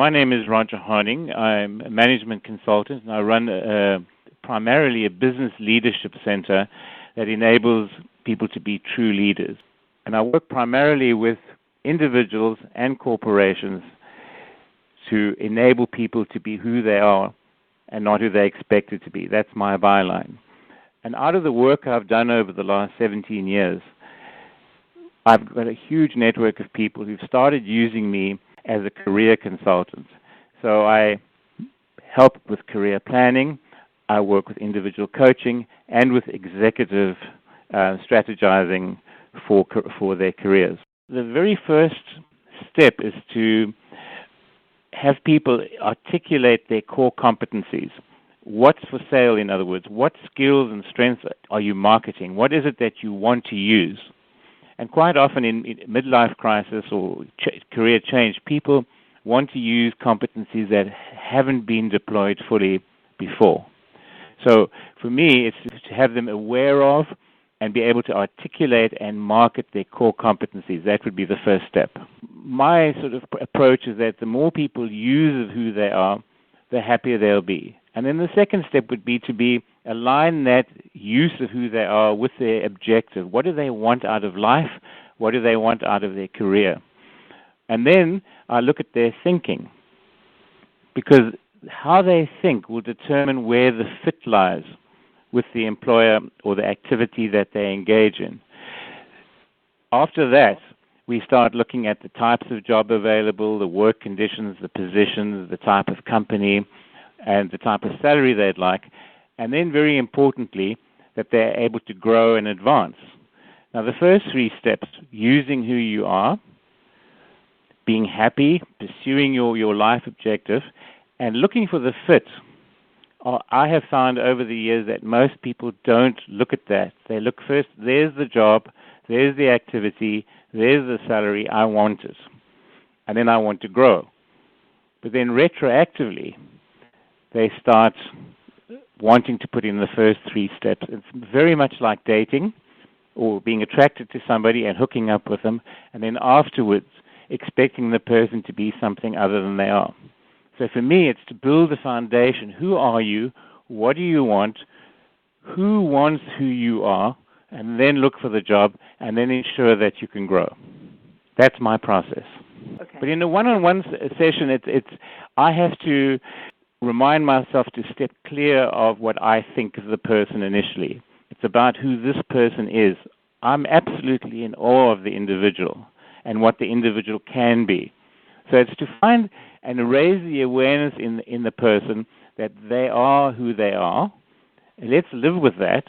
My name is Roger Harding. I'm a management consultant, and I run primarily a business leadership center that enables people to be true leaders. And I work primarily with individuals and corporations to enable people to be who they are and not who they expected to be. That's my byline. And out of the work I've done over the last 17 years, I've got a huge network of people who've started using me as a career consultant. So I help with career planning, I work with individual coaching, and with executive strategizing for their careers. The very first step is to have people articulate their core competencies. What's for sale, in other words? What skills and strengths are you marketing? What is it that you want to use? And quite often in midlife crisis or career change, people want to use competencies that haven't been deployed fully before. So for me, it's to have them aware of and be able to articulate and market their core competencies. That would be the first step. My sort of approach is that the more people use of who they are, the happier they'll be. And then the second step would be to align that use of who they are with their objective. What do they want out of life? What do they want out of their career? And then I look at their thinking, because how they think will determine where the fit lies with the employer or the activity that they engage in. After that, we start looking at the types of job available, the work conditions, the positions, the type of company, and the type of salary they'd like, and then very importantly, that they're able to grow and advance. Now, the first three steps, using who you are, being happy, pursuing your life objective, and looking for the fit, I have found over the years that most people don't look at that. They look first, there's the job, there's the activity, there's the salary, I want it. And then I want to grow. But then retroactively, they start wanting to put in the first three steps. It's very much like dating or being attracted to somebody and hooking up with them, and then afterwards expecting the person to be something other than they are. So for me, it's to build a foundation. Who are you? What do you want? Who wants who you are? And then look for the job, and then ensure that you can grow. That's my process. Okay. But in a one-on-one session, I have to remind myself to step clear of what I think of the person initially. It's about who this person is. I'm absolutely in awe of the individual and what the individual can be. So it's to find and raise the awareness in the person that they are who they are. And let's live with that,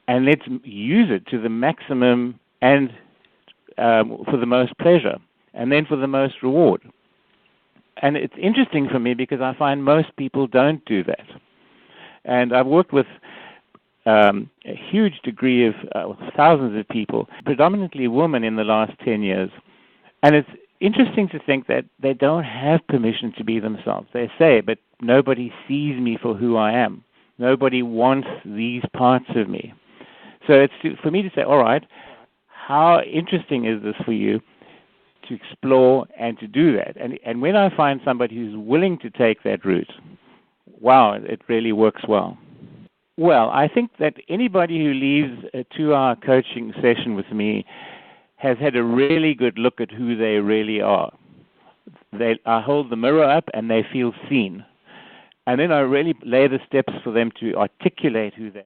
and let's use it to the maximum and for the most pleasure, and then for the most reward. And it's interesting for me because I find most people don't do that. And I've worked with a huge degree of thousands of people, predominantly women, in the last 10 years. And it's interesting to think that they don't have permission to be themselves. They say, but nobody sees me for who I am. Nobody wants these parts of me. So it's for me to say, all right, how interesting is this for you to explore and to do that? And when I find somebody who's willing to take that route, wow, it really works well. Well, I think that anybody who leaves a 2-hour coaching session with me has had a really good look at who they really are. I hold the mirror up and they feel seen. And then I really lay the steps for them to articulate who they are.